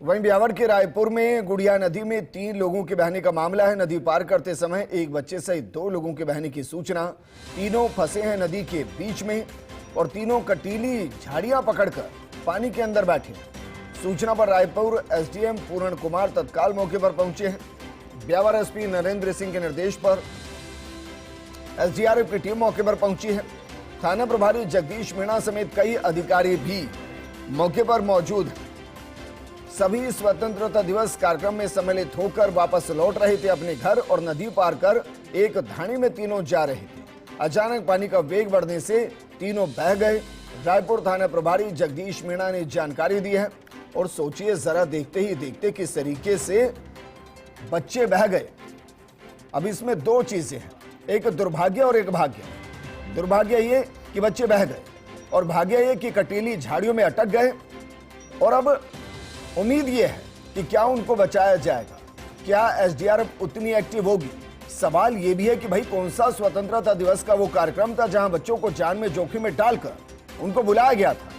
वहीं ब्यावर के रायपुर में गुड़िया नदी में 3 लोगों के बहने का मामला है। नदी पार करते समय एक बच्चे सहित 2 लोगों के बहने की सूचना। तीनों फंसे हैं नदी के बीच में और तीनों कटीली झाड़ियां पकड़कर पानी के अंदर बैठे हैं। सूचना पर रायपुर एसडीएम पूर्ण कुमार तत्काल मौके पर पहुंचे हैं। ब्यावर एसपी नरेंद्र सिंह के निर्देश पर एसडीआरएफ की टीम मौके पर पहुंची है। थाना प्रभारी जगदीश मीणा समेत कई अधिकारी भी मौके पर मौजूद हैं। सभी स्वतंत्रता दिवस कार्यक्रम में सम्मिलित होकर वापस लौट रहे थे अपने घर और नदी पार कर एक धाणी में तीनों जा रहे थे। अचानक पानी का वेग बढ़ने से तीनों बह गए। रायपुर थाना प्रभारी जगदीश मीणा ने जानकारी दी है। और सोचिए जरा, देखते ही देखते किस तरीके से बच्चे बह गए। अब इसमें 2 चीजें हैं, एक दुर्भाग्य और एक भाग्य। दुर्भाग्य ये कि बच्चे बह गए और भाग्य ये कि कटीली झाड़ियों में अटक गए। और अब उम्मीद ये है कि क्या उनको बचाया जाएगा, क्या एसडीआरएफ उतनी एक्टिव होगी। सवाल ये भी है कि भाई कौन सा स्वतंत्रता दिवस का वो कार्यक्रम था जहां बच्चों को जान में जोखिम में डालकर उनको बुलाया गया था,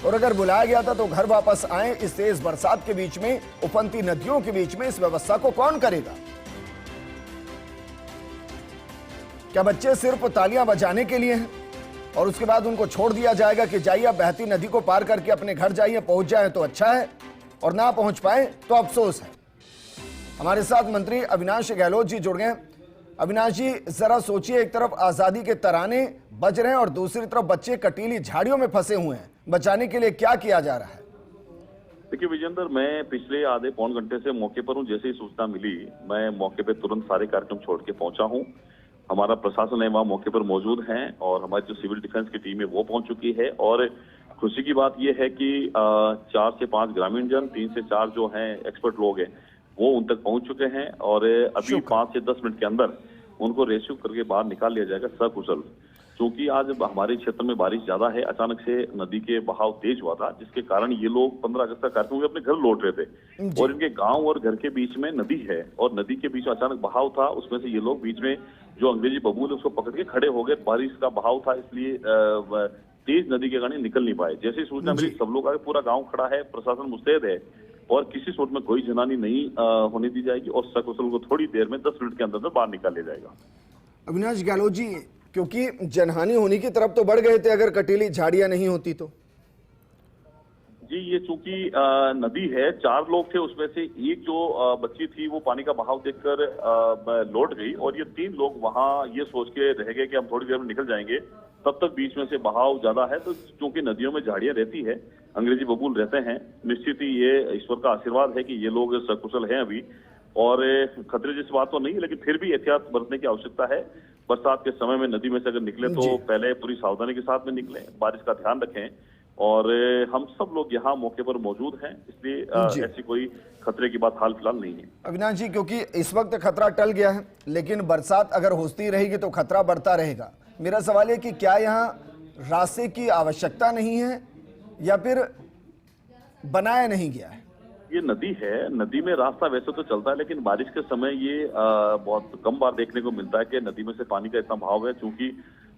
और अगर बुलाया गया था तो घर वापस आए इस तेज बरसात के बीच में, उफनती नदियों के बीच में, इस व्यवस्था को कौन करेगा। क्या बच्चे सिर्फ तालियां बजाने के लिए हैं और उसके बाद उनको छोड़ दिया जाएगा कि जाइए आप बहती नदी को पार करके अपने घर जाइए, पहुंच जाए तो अच्छा है और ना पहुंच पाए तो अफसोस है। हमारे साथ मंत्री अविनाश गहलोत जी जुड़ गए। अविनाश जी, जरा सोचिए, एक तरफ आजादी के तराने बज रहे हैं और दूसरी तरफ बच्चे कटीली झाड़ियों में फंसे हुए हैं। बचाने के लिए क्या किया जा रहा है? देखिए विजेंद्र, मैं पिछले आधे पौन घंटे से मौके पर हूं। जैसे ही सूचना मिली मैं मौके पे तुरंत सारे कार्यक्रम छोड़ के पहुंचा हूं। हमारा प्रशासन है वहाँ मौके पर मौजूद है और हमारी जो सिविल डिफेंस की टीम है वो पहुंच चुकी है। और खुशी की बात यह है कि 4 से 5 ग्रामीण जन, 3 से 4 जो हैं एक्सपर्ट लोग हैं वो उन तक पहुंच चुके हैं और अभी 5 से 10 मिनट के अंदर उनको रेस्क्यू करके बाहर निकाल लिया जाएगा सकुशल। क्योंकि आज हमारे क्षेत्र में बारिश ज्यादा है, अचानक से नदी के बहाव तेज हुआ था जिसके कारण ये लोग 15 अगस्त का कार्यक्रम अपने घर लौट रहे थे और इनके गांव और घर के बीच में नदी है और नदी के बीच में अचानक बहाव था। उसमें से ये लोग बीच में जो अंग्रेजी बबूल है उसको पकड़ के खड़े हो गए। बारिश का बहाव था इसलिए तेज नदी के कारण निकल नहीं पाए। जैसे ही सूचना मिली सब लोग आगे, पूरा गाँव खड़ा है, प्रशासन मुस्तैद है और किसी सूरत में कोई जनानी नहीं होने दी जाएगी और सकुशल को थोड़ी देर में 10 मिनट के अंदर बाहर निकाल लिया जाएगा। अविनाश गहलोत जी, क्योंकि जनहानि होने की तरफ तो बढ़ गए थे अगर कटीली झाड़ियां नहीं होती तो। जी, ये चूंकि नदी है, 4 लोग थे, उसमें से एक जो बच्ची थी वो पानी का बहाव देखकर लौट गई और ये 3 लोग वहां ये सोच के रह गए कि हम थोड़ी देर में निकल जाएंगे। तब तक बीच में से बहाव ज्यादा है तो चूंकि नदियों में झाड़ियां रहती है, अंग्रेजी बबूल रहते हैं, निश्चित ही ये ईश्वर का आशीर्वाद है कि ये लोग सकुशल हैं अभी और खतरे जैसी बात तो नहीं है, लेकिन फिर भी एहतियात बरतने की आवश्यकता है। बरसात के समय में नदी में से अगर निकले तो पहले पूरी सावधानी के साथ में निकलें, बारिश का ध्यान रखें और हम सब लोग यहाँ मौके पर मौजूद हैं, इसलिए ऐसी कोई खतरे की बात हाल फिलहाल नहीं है। अविनाश जी, क्योंकि इस वक्त खतरा टल गया है लेकिन बरसात अगर होती रहेगी तो खतरा बढ़ता रहेगा। मेरा सवाल है कि क्या यहाँ रास्ते की आवश्यकता नहीं है या फिर बनाया नहीं गया है? ये नदी है, नदी में रास्ता वैसे तो चलता है लेकिन बारिश के समय ये बहुत कम बार देखने को मिलता है कि नदी में से पानी का इतना बहाव है। क्योंकि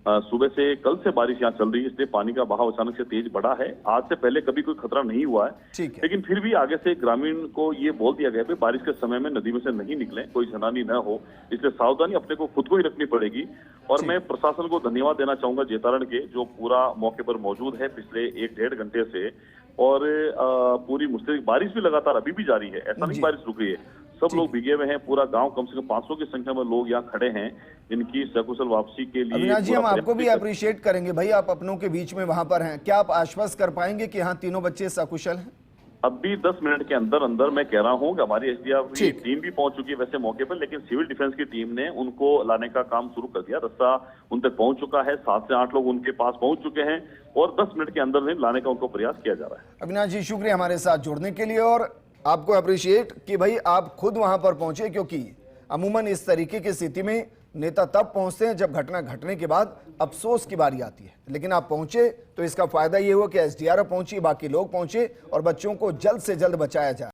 सुबह से कल से बारिश यहाँ चल रही है इसलिए पानी का बहाव अचानक से तेज बढ़ा है। आज से पहले कभी कोई खतरा नहीं हुआ है, लेकिन फिर भी आगे से ग्रामीण को ये बोल दिया गया है बारिश के समय में नदी में से नहीं निकलें, कोई जनानी न हो, इसलिए सावधानी अपने को खुद को ही रखनी पड़ेगी। और मैं प्रशासन को धन्यवाद देना चाहूंगा जेतारण के, जो पूरा मौके पर मौजूद है पिछले 1-1.5 घंटे से और पूरी मुस्तैद। बारिश भी लगातार अभी भी जारी है, ऐसा नहीं बारिश रुक रही है, सब लोग भीगे हुए हैं। पूरा गांव कम से कम 500 की संख्या में लोग यहाँ खड़े हैं इनकी सकुशल वापसी के लिए। अविनाश जी, हम आपको भी अप्रिशिएट करेंगे भाई, आप अपनों के बीच में वहां पर हैं। क्या आप आश्वस्त कर पाएंगे कि यहाँ तीनों बच्चे सकुशल हैं? अभी 10 मिनट के अंदर अंदर मैं कह रहा हूँ कि हमारी एसडीआरएफ टीम भी पहुंच चुकी है वैसे मौके पर, लेकिन सिविल डिफेंस की टीम ने उनको लाने का काम शुरू कर दिया। रास्ता उन तक पहुंच चुका है, 7 से 8 लोग उनके पास पहुंच चुके हैं और 10 मिनट के अंदर लाने का उनको प्रयास किया जा रहा है। अविनाश जी, शुक्रिया हमारे साथ जुड़ने के लिए और आपको अप्रिशिएट कि भाई आप खुद वहां पर पहुंचे, क्योंकि अमूमन इस तरीके की स्थिति में नेता तब पहुंचते हैं जब घटना घटने के बाद अफसोस की बारी आती है, लेकिन आप पहुंचे तो इसका फायदा ये हुआ कि एसडीआरएफ पहुंची, बाकी लोग पहुंचे और बच्चों को जल्द से जल्द बचाया जाए।